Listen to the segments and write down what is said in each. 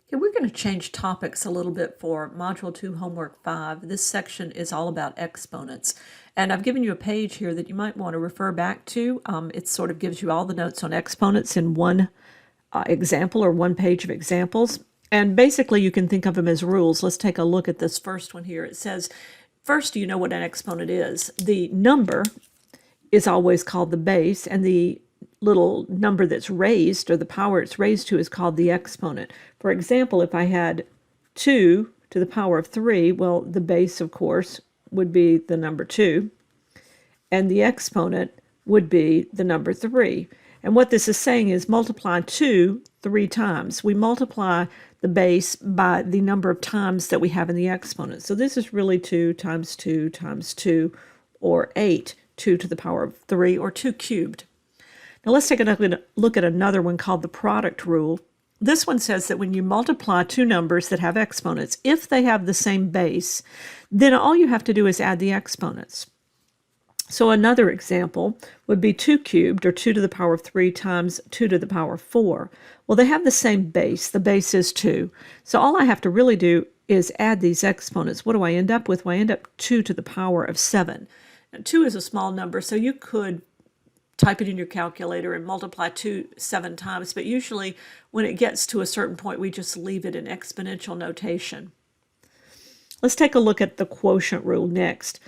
Okay, we're going to change topics a little bit for Module 2 Homework 5. This section is all about exponents. And I've given you a page here that you might want to refer back to. It sort of gives you all the notes on exponents in one example or one page of examples. And basically you can think of them as rules. Let's take a look at this first one here. It says, first, you know what an exponent is. The number is always called the base, and the little number that's raised, or the power it's raised to, is called the exponent. For example, if I had 2 to the power of 3, well, the base, of course, would be the number 2, and the exponent would be the number 3. And what this is saying is multiply 2 3 times. We multiply the base by the number of times that we have in the exponent. So this is really 2 times 2 times 2, or 8, 2 to the power of 3, or 2 cubed. Now let's take a look at another one called the product rule. This one says that when you multiply two numbers that have exponents, if they have the same base, then all you have to do is add the exponents. So another example would be 2 cubed, or 2 to the power of 3 times 2 to the power of 4. Well, they have the same base. The base is 2. So all I have to really do is add these exponents. What do I end up with? Well, I end up 2 to the power of 7. Now, 2 is a small number, so you could type it in your calculator and multiply 2 7 times, but usually when it gets to a certain point, we just leave it in exponential notation. Let's take a look at the quotient rule next.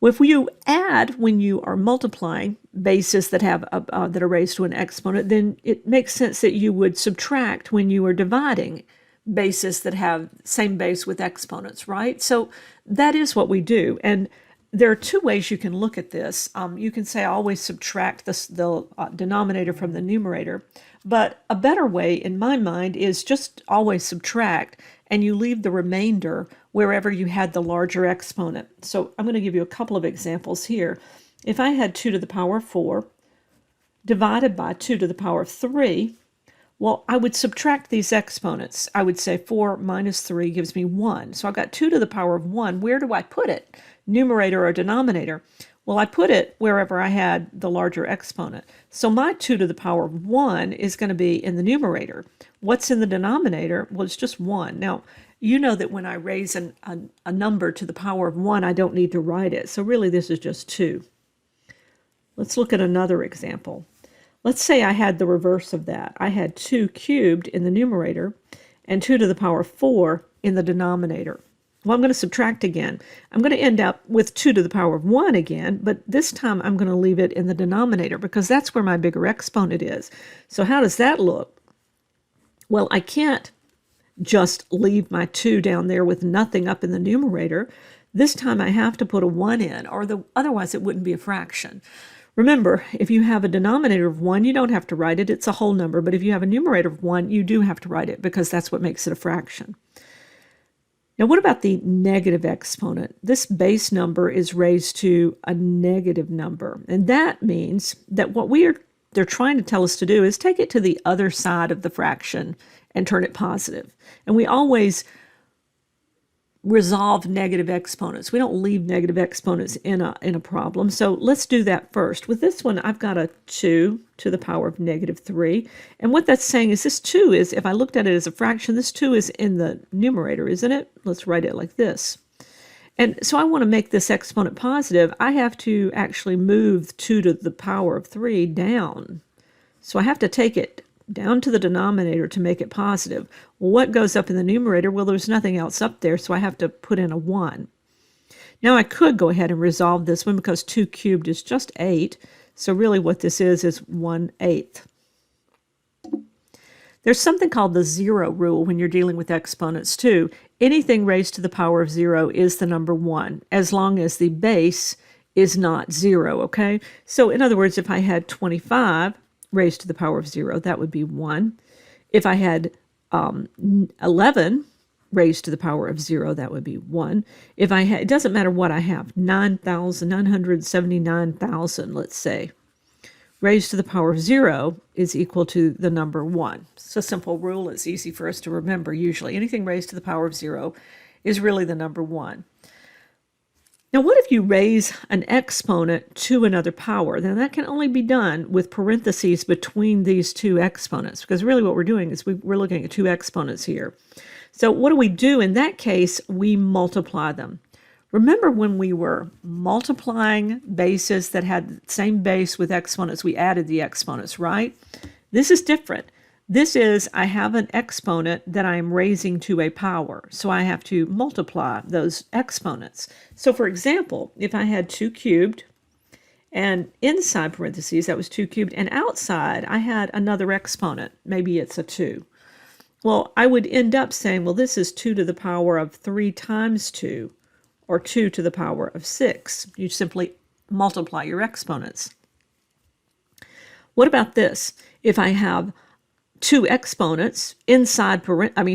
If you add when you are multiplying bases that have that are raised to an exponent, then it makes sense that you would subtract when you are dividing bases that have same base with exponents, right? So that is what we do. And there are two ways you can look at this. You can say always subtract the denominator from the numerator, but a better way in my mind is just always subtract, and you leave the remainder wherever you had the larger exponent. So I'm going to give you a couple of examples here. If I had 2 to the power of 4 divided by 2 to the power of 3, well, I would subtract these exponents. I would say 4 minus 3 gives me 1. So I've got 2 to the power of 1. Where do I put it? Numerator or denominator? Well, I put it wherever I had the larger exponent. So my 2 to the power of 1 is going to be in the numerator. What's in the denominator? Well, it's just 1. Now, you know that when I raise a number to the power of 1, I don't need to write it. So really, this is just 2. Let's look at another example. Let's say I had the reverse of that. I had 2 cubed in the numerator and 2 to the power of 4 in the denominator. Well, I'm going to subtract again. I'm going to end up with 2 to the power of 1 again, but this time I'm going to leave it in the denominator because that's where my bigger exponent is. So how does that look? Well, I can't just leave my 2 down there with nothing up in the numerator. This time I have to put a 1 in, or otherwise it wouldn't be a fraction. Remember, if you have a denominator of 1, you don't have to write it. It's a whole number. But if you have a numerator of 1, you do have to write it because that's what makes it a fraction. Now, what about the negative exponent? This base number is raised to a negative number. And that means that what they're trying to tell us to do is take it to the other side of the fraction and turn it positive. And we always resolve negative exponents. We don't leave negative exponents in a problem. So let's do that first. With this one, I've got a 2 to the power of negative 3. And what that's saying is this 2 is, if I looked at it as a fraction, this 2 is in the numerator, isn't it? Let's write it like this. And so I want to make this exponent positive. I have to actually move 2 to the power of 3 down. So I have to take it down to the denominator to make it positive. Well, what goes up in the numerator? Well, there's nothing else up there, so I have to put in a 1. Now I could go ahead and resolve this one because 2 cubed is just 8. So really what this is 1/8. There's something called the zero rule when you're dealing with exponents too. Anything raised to the power of 0 is the number 1, as long as the base is not 0, okay? So in other words, if I had 25 raised to the power of 0, that would be 1. If I had 11 raised to the power of 0, that would be 1. If I had, it doesn't matter what I have, 9,979,000, let's say, raised to the power of 0 is equal to the number 1. It's a simple rule. It's easy for us to remember usually. Anything raised to the power of 0 is really the number 1. Now, what if you raise an exponent to another power? Then that can only be done with parentheses between these two exponents, because really what we're doing is we're looking at two exponents here. So what do we do in that case? We multiply them. Remember when we were multiplying bases that had the same base with exponents, we added the exponents, right? This is different. This is, I have an exponent that I am raising to a power, so I have to multiply those exponents. So for example, if I had 2 cubed, and inside parentheses, that was 2 cubed, and outside I had another exponent, maybe it's a 2. Well, I would end up saying, well, this is 2 to the power of 3 times 2, or 2 to the power of 6. You simply multiply your exponents. What about this? If I have two exponents inside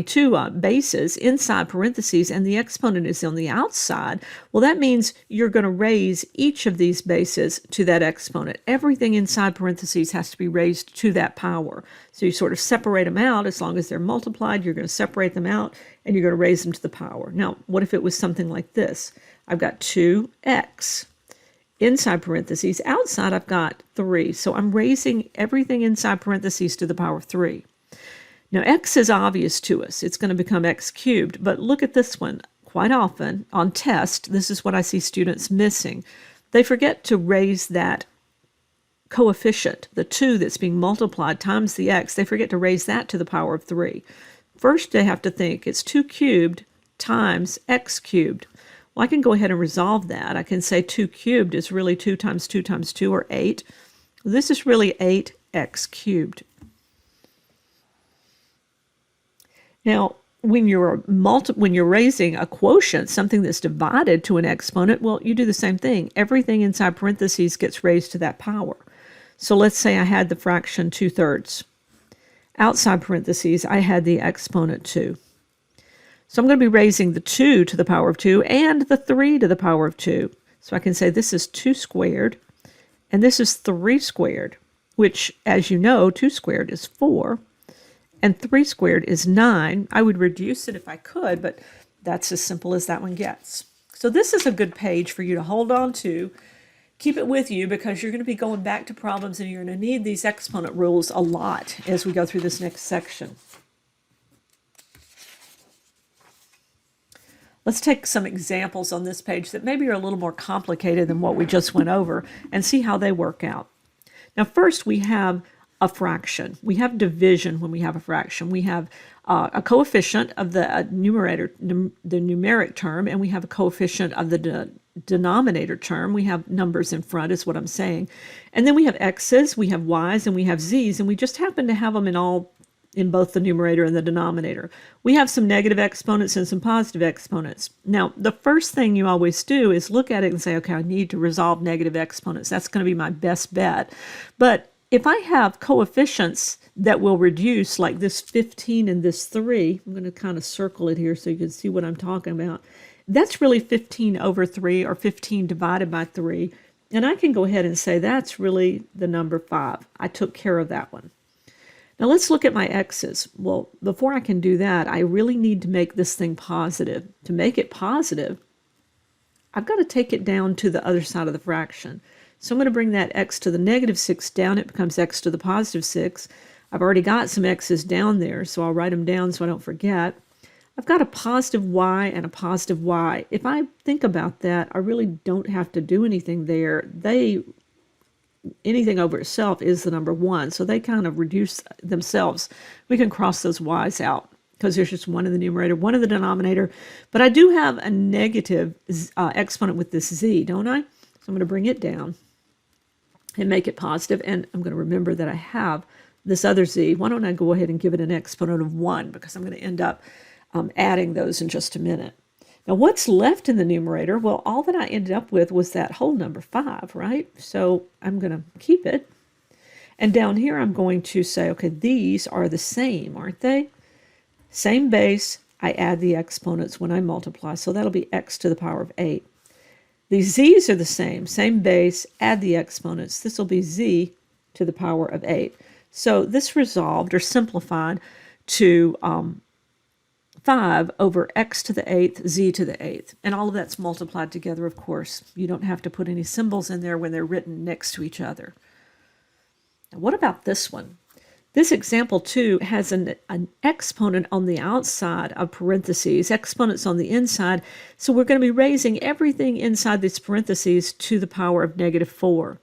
two bases inside parentheses, and the exponent is on the outside, well, that means you're going to raise each of these bases to that exponent. Everything inside parentheses has to be raised to that power. So you sort of separate them out. As long as they're multiplied, you're going to separate them out, and you're going to raise them to the power. Now, what if it was something like this? I've got 2x. Inside parentheses, outside I've got 3. So I'm raising everything inside parentheses to the power of 3. Now x is obvious to us. It's going to become x cubed. But look at this one. Quite often on test, this is what I see students missing. They forget to raise that coefficient, the 2 that's being multiplied times the x. They forget to raise that to the power of 3. First they have to think it's 2 cubed times x cubed. Well, I can go ahead and resolve that. I can say 2 cubed is really 2 times 2 times 2, or 8. This is really 8x cubed. Now, when you're raising a quotient, something that's divided to an exponent, well, you do the same thing. Everything inside parentheses gets raised to that power. So let's say I had the fraction 2/3. Outside parentheses, I had the exponent 2. So I'm going to be raising the 2 to the power of 2 and the 3 to the power of 2. So I can say this is 2 squared, and this is 3 squared, which, as you know, 2 squared is 4, and 3 squared is 9. I would reduce it if I could, but that's as simple as that one gets. So this is a good page for you to hold on to. Keep it with you, because you're going to be going back to problems, and you're going to need these exponent rules a lot as we go through this next section. Let's take some examples on this page that maybe are a little more complicated than what we just went over, and see how they work out. Now, first we have a fraction. We have division when we have a fraction. We have a coefficient of the numerator, the numeric term, and we have a coefficient of the denominator term. We have numbers in front, is what I'm saying. And then we have x's, we have y's, and we have z's, and we just happen to have them in both the numerator and the denominator. We have some negative exponents and some positive exponents. Now, the first thing you always do is look at it and say, okay, I need to resolve negative exponents. That's going to be my best bet. But if I have coefficients that will reduce, like this 15 and this 3, I'm going to kind of circle it here so you can see what I'm talking about. That's really 15 over 3, or 15 divided by 3. And I can go ahead and say that's really the number 5. I took care of that one. Now let's look at my x's. Well, before I can do that, I really need to make this thing positive. To make it positive, I've got to take it down to the other side of the fraction. So I'm going to bring that x to the negative 6 down. It becomes x to the positive 6. I've already got some x's down there, so I'll write them down so I don't forget. I've got a positive y and a positive y. If I think about that, I really don't have to do anything there. Anything over itself is the number 1, so they kind of reduce themselves. We can cross those y's out because there's just one in the numerator, one in the denominator. But I do have a negative exponent with this z, don't I? So I'm going to bring it down and make it positive, and I'm going to remember that I have this other z. Why don't I go ahead and give it an exponent of 1, because I'm going to end up adding those in just a minute. Now, what's left in the numerator? Well, all that I ended up with was that whole number 5, right? So I'm going to keep it. And down here, I'm going to say, okay, these are the same, aren't they? Same base. I add the exponents when I multiply. So that'll be x to the power of 8. These z's are the same base, add the exponents. This will be z to the power of 8. So this resolved or simplified to 5 over x to the 8th, z to the 8th. And all of that's multiplied together, of course. You don't have to put any symbols in there when they're written next to each other. Now, what about this one? This example 2 has an exponent on the outside of parentheses, exponents on the inside, so we're going to be raising everything inside these parentheses to the power of -4.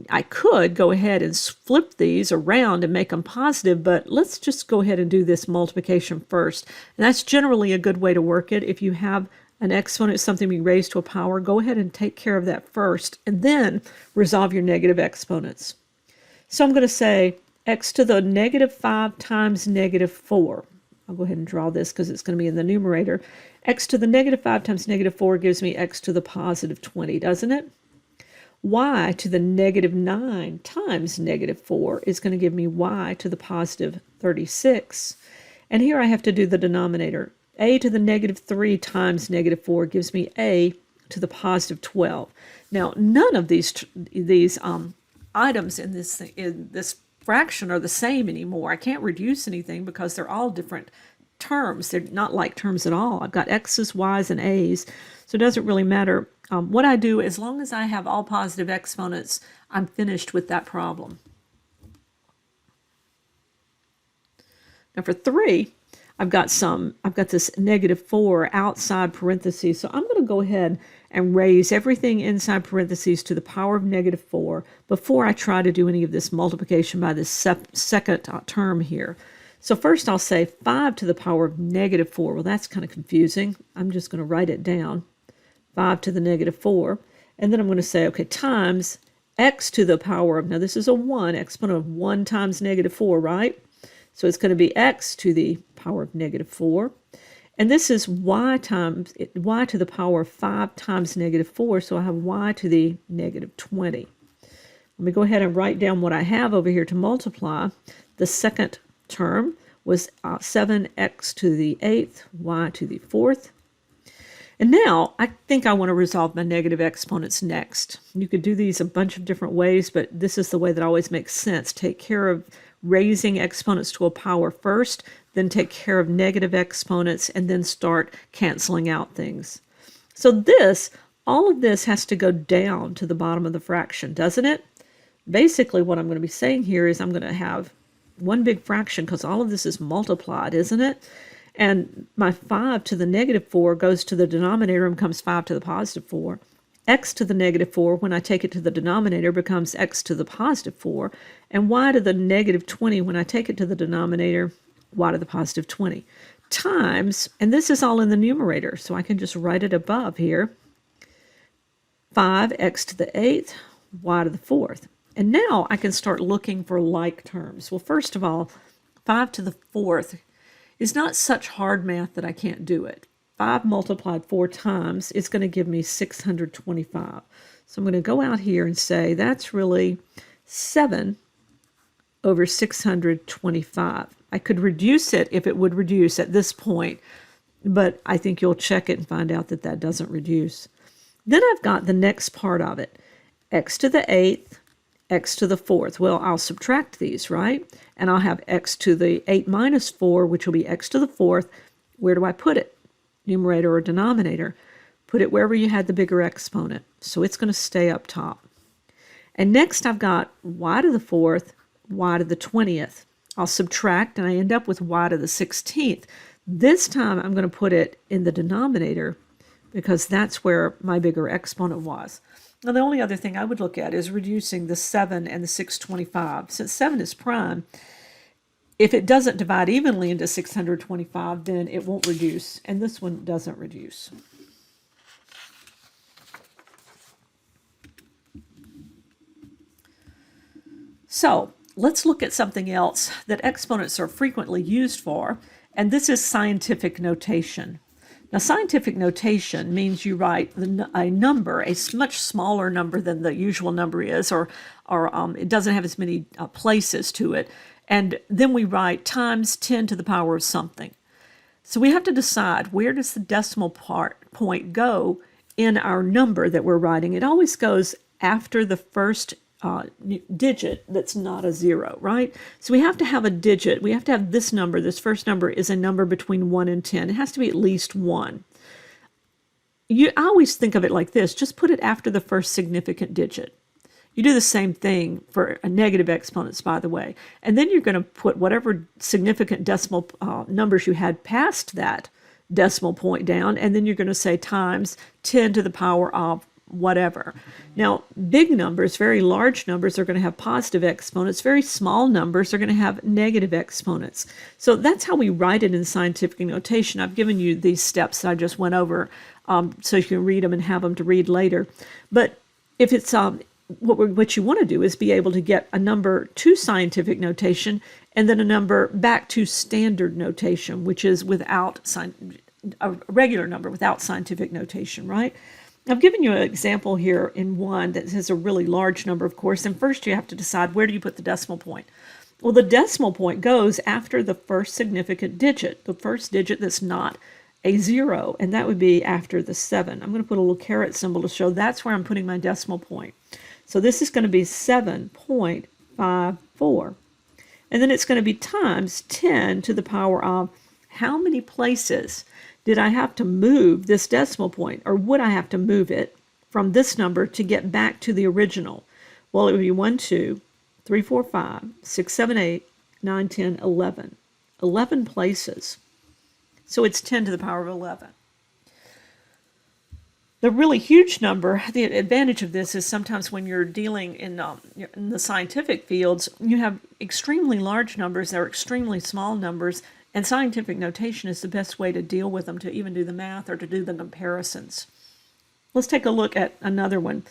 I could go ahead and flip these around and make them positive, but let's just go ahead and do this multiplication first. And that's generally a good way to work it. If you have an exponent, something being raised to a power, go ahead and take care of that first, and then resolve your negative exponents. So I'm going to say x to the -5 times -4. I'll go ahead and draw this because it's going to be in the numerator. X to the -5 times -4 gives me x to the +20, doesn't it? Y to the -9 times -4 is going to give me y to the +36. And here I have to do the denominator. A to the -3 times -4 gives me a to the +12. Now, none of these items in this fraction are the same anymore. I can't reduce anything because they're all different terms. They're not like terms at all. I've got x's, y's, and a's, so it doesn't really matter. What I do, as long as I have all positive exponents, I'm finished with that problem. Now for 3, I've got this -4 outside parentheses, so I'm going to go ahead and raise everything inside parentheses to the power of -4 before I try to do any of this multiplication by this second term here. So first I'll say 5 to the power of -4. Well, that's kind of confusing. I'm just going to write it down. 5 to the -4. And then I'm going to say, okay, times x to the power of, now this is a 1, exponent of 1 times -4, right? So it's going to be x to the power of -4. And this is y to the power of 5 times -4, so I have y to the -20. Let me go ahead and write down what I have over here to multiply. The second term was 7x to the 8th, y to the 4th. And now I think I want to resolve my negative exponents next. You could do these a bunch of different ways, but this is the way that always makes sense. Take care of raising exponents to a power first, then take care of negative exponents, and then start canceling out things. So all of this has to go down to the bottom of the fraction, doesn't it? Basically, what I'm going to be saying here is I'm going to have one big fraction because all of this is multiplied, isn't it? And my 5 to the -4 goes to the denominator and becomes 5 to the +4. X to the -4, when I take it to the denominator, becomes x to the +4. And y to the -20, when I take it to the denominator, y to the +20. Times, and this is all in the numerator, so I can just write it above here, 5x to the 8th, y to the 4th. And now I can start looking for like terms. Well, first of all, 5 to the 4th is not such hard math that I can't do it. 5 multiplied 4 times is going to give me 625. So I'm going to go out here and say that's really 7 over 625. I could reduce it if it would reduce at this point, but I think you'll check it and find out that that doesn't reduce. Then I've got the next part of it, x to the 8th, x to the 4th. Well, I'll subtract these, right? And I'll have x to the 8 minus 4, which will be x to the 4th. Where do I put it? Numerator or denominator? Put it wherever you had the bigger exponent. So it's going to stay up top. And next I've got y to the 4th, y to the 20th. I'll subtract and I end up with y to the 16th. This time I'm going to put it in the denominator because that's where my bigger exponent was. Now, the only other thing I would look at is reducing the 7 and the 625. Since 7 is prime, if it doesn't divide evenly into 625, then it won't reduce, and this one doesn't reduce. So, let's look at something else that exponents are frequently used for, and this is scientific notation. Now, scientific notation means you write a number, a much smaller number than the usual number is, or it doesn't have as many places to it, and then we write times 10 to the power of something. So we have to decide, where does the decimal point go in our number that we're writing? It always goes after the first digit that's not a 0, right? So we have to have a digit. We have to have this number. This first number is a number between 1 and 10. It has to be at least 1. I always think of it like this. Just put it after the first significant digit. You do the same thing for negative exponents, by the way. And then you're going to put whatever significant decimal numbers you had past that decimal point down, and then you're going to say times 10 to the power of whatever. Now, big numbers, very large numbers, are going to have positive exponents. Very small numbers are going to have negative exponents. So that's how we write it in scientific notation. I've given you these steps that I just went over so you can read them and have them to read later. But if it's what you want to do is be able to get a number to scientific notation and then a number back to standard notation, which is without a regular number without scientific notation, right? I've given you an example here in one that has a really large number, of course, and first you have to decide where do you put the decimal point. Well, the decimal point goes after the first significant digit, the first digit that's not a 0, and that would be after the 7. I'm going to put a little caret symbol to show that's where I'm putting my decimal point. So this is going to be 7.54. And then it's going to be times 10 to the power of how many places did I have to move this decimal point, or would I have to move it from this number to get back to the original? Well, it would be 1, 2, 3, 4, 5, 6, 7, 8, 9, 10, 11. 11 places. So it's 10 to the power of 11. The really huge number, the advantage of this is sometimes when you're dealing in the scientific fields, you have extremely large numbers that are extremely small numbers, and scientific notation is the best way to deal with them, to even do the math or to do the comparisons. Let's take a look at another one.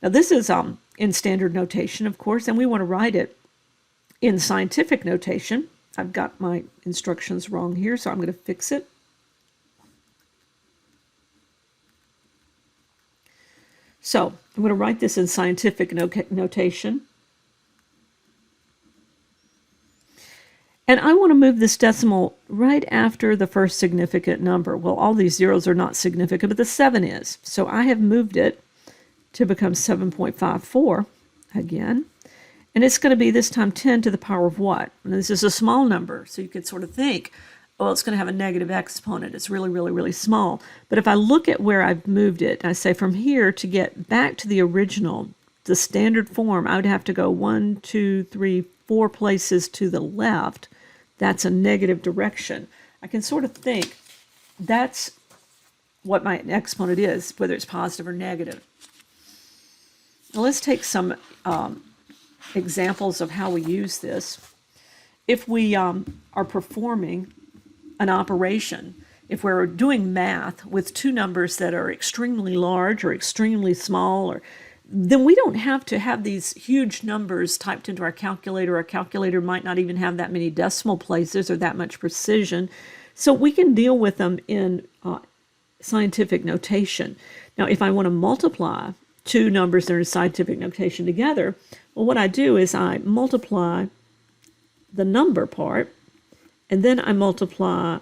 Now this is in standard notation, of course, and we want to write it in scientific notation. I've got my instructions wrong here, so I'm going to fix it. So I'm going to write this in scientific notation. And I want to move this decimal right after the first significant number. Well, all these zeros are not significant, but the 7 is. So I have moved it to become 7.54 again. And it's going to be this time 10 to the power of what? And this is a small number, so you could sort of think, well, it's going to have a negative exponent. It's really, really, really small. But if I look at where I've moved it, I say from here to get back to the original, the standard form, I would have to go 1, 2, 3, 4 places to the left. That's a negative direction. I can sort of think that's what my exponent is, whether it's positive or negative. Now let's take some examples of how we use this. If we are performing an operation, if we're doing math with two numbers that are extremely large or extremely small, then we don't have to have these huge numbers typed into our calculator. Our calculator might not even have that many decimal places or that much precision. So we can deal with them in scientific notation. Now, if I want to multiply two numbers that are in scientific notation together, well, what I do is I multiply the number part, and then I multiply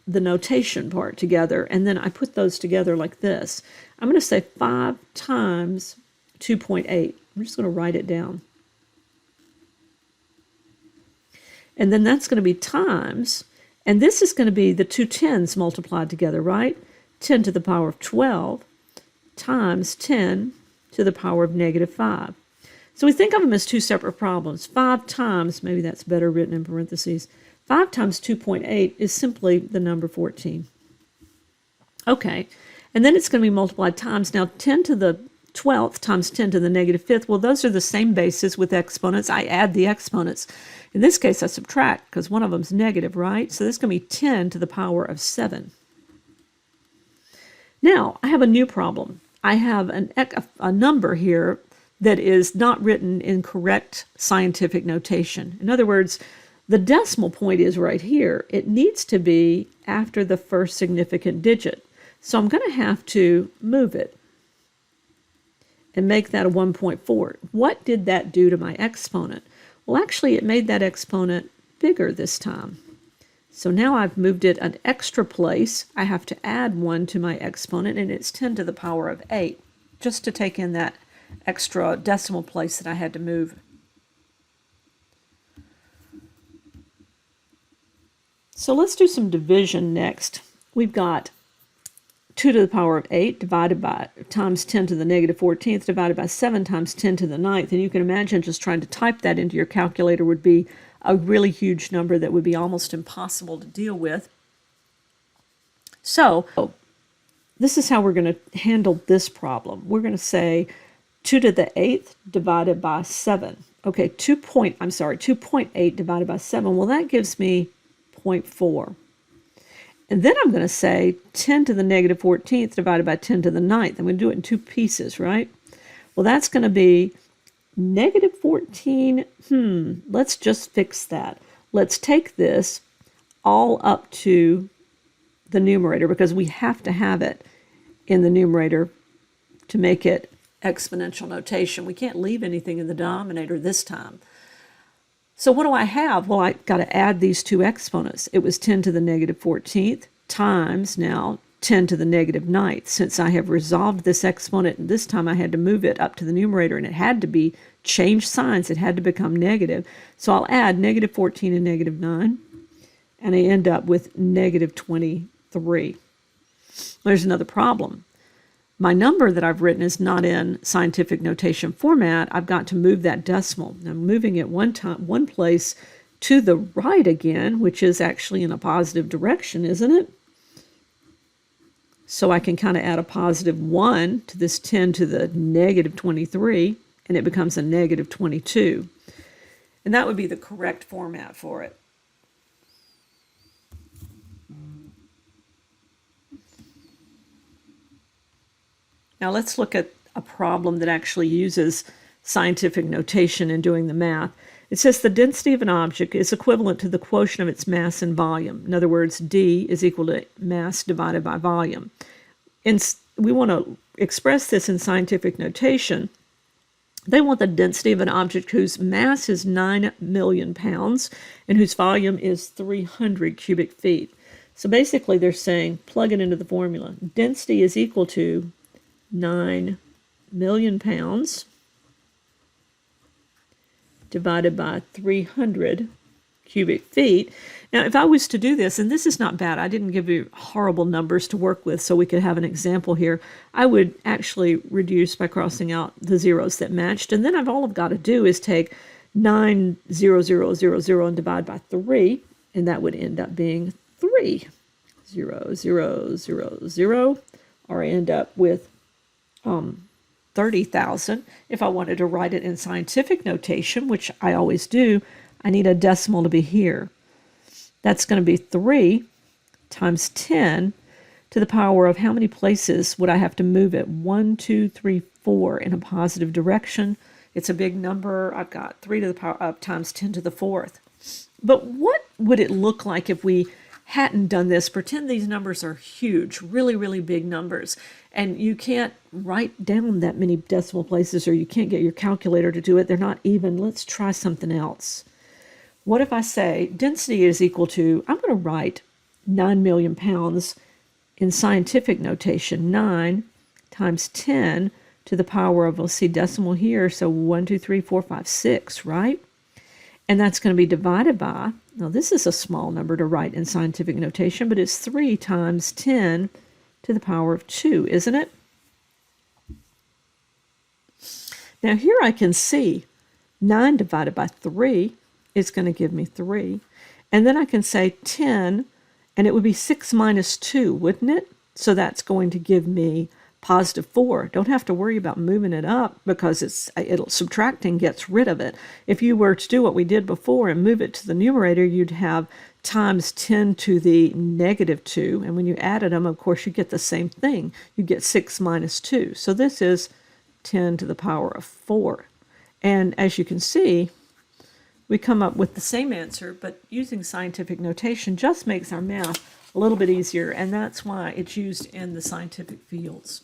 the notation part together, and then I put those together like this. I'm going to say 5 times 2.8. I'm just going to write it down. And then that's going to be times, and this is going to be the two 10s multiplied together, right? 10 to the power of 12 times 10 to the power of negative 5. So we think of them as two separate problems. 5 times, maybe that's better written in parentheses, 5 times 2.8 is simply the number 14. Okay, and then it's going to be multiplied times. Now 10 to the 12th times 10 to the negative 5th, well, those are the same bases with exponents. I add the exponents. In this case, I subtract because one of them is negative, right? So this is going to be 10 to the power of 7. Now, I have a new problem. I have a number here that is not written in correct scientific notation. In other words, the decimal point is right here. It needs to be after the first significant digit. So I'm going to have to move it and make that a 1.4. What did that do to my exponent? Well, actually, it made that exponent bigger this time. So now I've moved it an extra place. I have to add 1 to my exponent, and it's 10 to the power of 8, just to take in that extra decimal place that I had to move. So let's do some division next. We've got 2 to the power of 8 divided by times 10 to the negative 14th divided by 7 times 10 to the 9th. And you can imagine just trying to type that into your calculator would be a really huge number that would be almost impossible to deal with. So this is how we're going to handle this problem. We're going to say 2 to the 8th divided by 7. Okay, 2.8 divided by 7. Well, that gives me 0.4. And then I'm going to say 10 to the negative 14th divided by 10 to the 9th. I'm going to do it in 2 pieces, right? Well, that's going to be negative 14. Let's just fix that. Let's take this all up to the numerator because we have to have it in the numerator to make it exponential notation. We can't leave anything in the denominator this time. So what do I have? Well, I got to add these 2 exponents. It was 10 to the negative 14th times now 10 to the negative 9th. Since I have resolved this exponent, and this time I had to move it up to the numerator, and it had to be changed signs. It had to become negative. So I'll add negative 14 and negative 9, and I end up with negative 23. There's another problem. My number that I've written is not in scientific notation format. I've got to move that decimal. I'm moving it one place to the right again, which is actually in a positive direction, isn't it? So I can kind of add a positive 1 to this 10 to the negative 23, and it becomes a negative 22. And that would be the correct format for it. Now let's look at a problem that actually uses scientific notation in doing the math. It says the density of an object is equivalent to the quotient of its mass and volume. In other words, D is equal to mass divided by volume. And we want to express this in scientific notation. They want the density of an object whose mass is 9 million pounds and whose volume is 300 cubic feet. So basically they're saying, plug it into the formula. Density is equal to 9 million pounds divided by 300 cubic feet. Now, if I was to do this, and this is not bad, I didn't give you horrible numbers to work with so we could have an example here. I would actually reduce by crossing out the zeros that matched, and then all I've got to do is take 90000 and divide by 3, and that would end up being 30000, or I end up with 30,000. If I wanted to write it in scientific notation, which I always do, I need a decimal to be here. That's going to be 3 times 10 to the power of how many places would I have to move it? 1, 2, 3, 4 in a positive direction. It's a big number. I've got 3 to the power of times 10 to the 4th. But what would it look like if we hadn't done this? Pretend these numbers are huge, really, really big numbers, and you can't write down that many decimal places, or you can't get your calculator to do it. They're not even. Let's try something else. What if I say density is equal to, I'm going to write 9 million pounds in scientific notation, 9 times 10 to the power of, let's see, decimal here, so 1, 2, 3, 4, 5, 6, right? And that's going to be divided by, now this is a small number to write in scientific notation, but it's 3 times 10 to the power of 2, isn't it? Now here I can see 9 divided by 3 is going to give me 3. And then I can say 10, and it would be 6 minus 2, wouldn't it? So that's going to give me positive 4. Don't have to worry about moving it up because subtracting gets rid of it. If you were to do what we did before and move it to the numerator, you'd have times 10 to the negative 2. And when you added them, of course, you get the same thing. You get 6 minus 2. So this is 10 to the power of 4. And as you can see, we come up with the same answer, but using scientific notation just makes our math a little bit easier, and that's why it's used in the scientific fields.